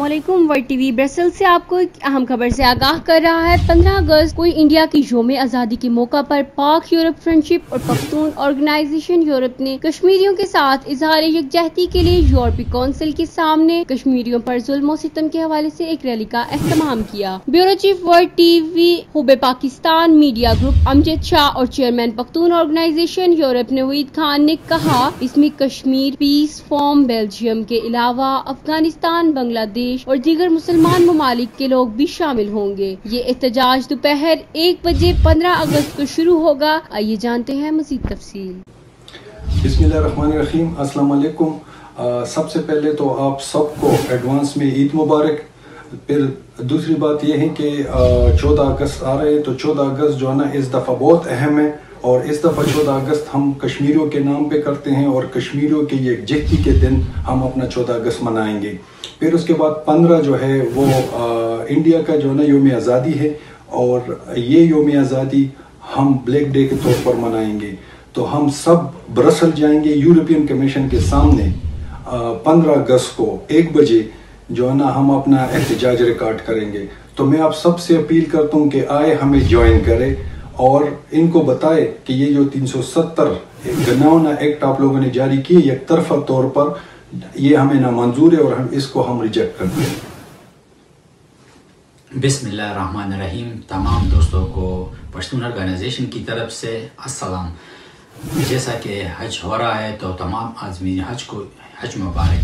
अस्सलामुअलैकुम। World TV Brussel से आपको एक अहम खबर से आगाह कर रहा है। 15 अगस्त को इंडिया की यौम आज़ादी के मौका पर पाक यूरोप फ्रेंडशिप और पख्तून ऑर्गेनाइजेशन यूरोप ने कश्मीरियों के साथ इजहार यकजहती के लिए यूरोपीय काउंसिल के सामने कश्मीरियों पर जुल्म और सितम के हवाले से एक रैली का एहतमाम किया। ब्यूरो चीफ वर्ल्ड टीवी हुबे पाकिस्तान मीडिया ग्रुप अमजद शाह और chairman Pakhtun organisation Europe Naveed Khan ने कहा, इसमें कश्मीर पीस फॉर्म बेल्जियम के अलावा अफगानिस्तान, बांग्लादेश और दीगर मुसलमान ममालिक के लोग भी शामिल होंगे। ये एहतजाज दोपहर 1 बजे 15 अगस्त को शुरू होगा। आइए जानते हैं मजीद तफसील। बिस्मिल्लाहिर्रहमानिर्रहीम, अस्सलाम वालेकुम। सबसे पहले तो आप सबको एडवांस में ईद मुबारक। फिर दूसरी बात यह है कि 14 अगस्त आ रहे हैं, तो 14 अगस्त जो है ना इस दफ़ा बहुत अहम है और इस दफ़ा 14 अगस्त हम कश्मीरियों के नाम पे करते हैं और कश्मीरियों के यकजहती के दिन हम अपना 14 अगस्त मनाएंगे। फिर उसके बाद 15 जो है वो इंडिया का जो है ना यौम आज़ादी है और ये यौम आज़ादी हम ब्लैक डे के तौर पर मनाएंगे। तो हम सब ब्रसल जाएंगे यूरोपियन कमीशन के सामने 15 अगस्त को 1 बजे जो है ना हम अपना एहतजाज रिकॉर्ड करेंगे। तो मैं आप सबसे अपील करता हूँ कि आए हमें ज्वाइन करें और इनको बताए कि ये जो 370 घिनौना एक्ट आप लोगों ने जारी किए एक तरफा तौर पर, ये हमें नामंजूर है और हम रिजेक्ट करते हैं। बिस्मिल्लाहिर्रहमानिर्रहीम। तमाम दोस्तों को पश्तून ऑर्गेनाइजेशन की तरफ से अस्सलाम। जैसा कि हज हो रहा है तो तमाम आदमी हज को हज मुबारक,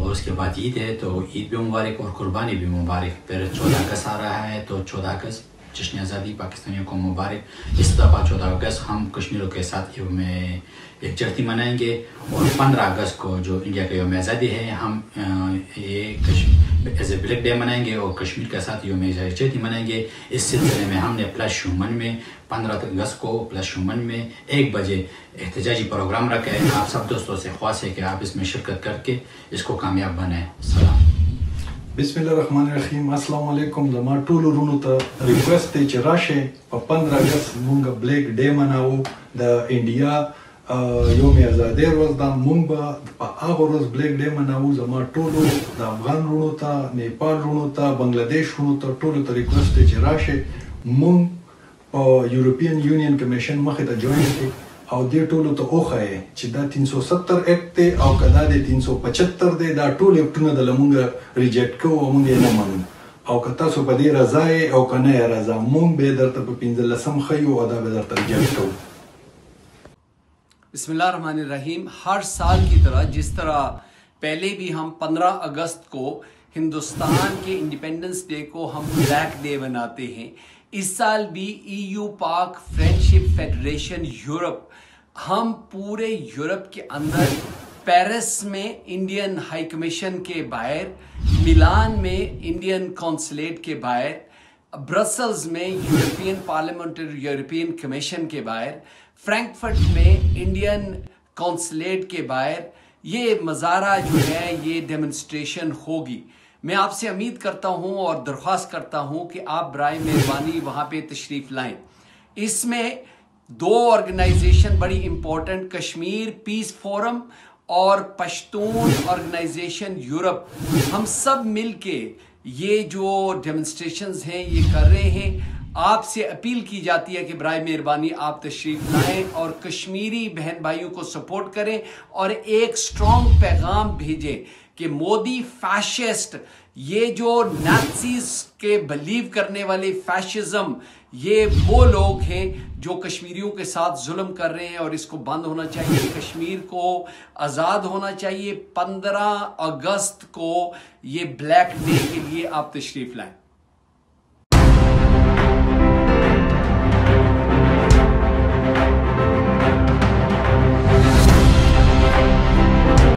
और उसके बाद ईद है तो ईद भी मुबारक और कुर्बानी भी मुबारक। फिर 14 अगस्त आ रहा है तो 14 अगस्त जश्न आज़ादी पाकिस्तानियों को मुबारक। इस दफ़ा 14 अगस्त हम कश्मीरियों के साथ यौम यकजहती मनाएंगे और 15 अगस्त को जो इंडिया का यौम आज़ादी है हम ये एज ए ब्लैक डे मनाएंगे और कश्मीर के साथ यौम यकजहती मनाएंगे। इस सिलसिले में हमने प्लस शुमन में 15 अगस्त को प्लस शुमन में 1 बजे एहतजाजी प्रोग्राम रखा है। आप सब दोस्तों से ख्वाहिश है कि आप इसमें शिरकत करके इसको कामयाब बनाएं। सलाम। बिस्मिल्लाहिर्रहमानिर्रहीम, अस्सलाम वालेकुम। ज़मा टोल रुनो ता रिक्वेस्ट है चराशे 15 अगस्त मुंगा ब्लैक डे मनाओ द इंडिया यौम आज़ादी रोज दा मुंगा आगो रोज ब्लैक डे मनाओ। ज़मा टोलो द अफगान रुनो ता, नेपाल रुनो ता, बांग्लादेश रुनो ता, टोलो ता रिक्वेस्ट है चराशे मुंग यूरोपियन यूनियन कमीशन मखे ता ज्वाइन के او دې ټولو ته اوخه چې دا 370 اکټ دی او کدا د 375 دی، دا ټول اکټونه د لمونګه ریجیکټ کوو او مونږ یې نه منو. او که تاسو په دې رضا یې او که نه یې رضا، مونږ به درته په 15 ښیو او دا به درته ریجیکټ کوو. بسم اللہ الرحمن الرحیم۔ ہر سال کی طرح جس طرح پہلے بھی ہم 15 اگست کو ہندوستان کے انڈیپینڈنس ڈے کو ہم بلیک ڈے مناتے ہیں، اس سال بھی ای یو پاک فرینڈشپ فیڈریشن یورپ ہم پورے یورپ کے اندر پیرس میں انڈین ہائی کمیشن کے باہر، ملان میں انڈین کونسلیٹ کے باہر، برسلز میں یورپین پارلیمنٹ اور یورپین کمیشن کے باہر، فرینکفرٹ میں انڈین کونسلیٹ کے باہر یہ مظاہرہ جو ہے یہ ڈیمونسٹریشن ہوگی۔ میں آپ سے امید کرتا ہوں اور درخواست کرتا ہوں کہ آپ برائے مہربانی وہاں پہ تشریف لائیں۔ اس میں 2 آرگنائزیشن بڑی امپورٹنٹ، کشمیر پیس فورم اور پشتون آرگنائزیشن یورپ، ہم سب مل کے یہ جو ڈیمونسٹریشنز ہیں یہ کر رہے ہیں۔ آپ سے اپیل کی جاتی ہے کہ برائے مہربانی آپ تشریف لائیں اور کشمیری بہن بھائیوں کو سپورٹ کریں اور ایک سٹرونگ پیغام بھیجیں کہ مودی فیشسٹ، یہ جو نازیز کے بلیو کرنے والے فیشزم، یہ وہ لوگ ہیں جو کشمیریوں کے ساتھ ظلم کر رہے ہیں اور اس کو بند ہونا چاہیے۔ کشمیر کو آزاد ہونا چاہیے۔ 15 اگست کو یہ بلیک ڈے کے لیے آپ تشریف لائیں۔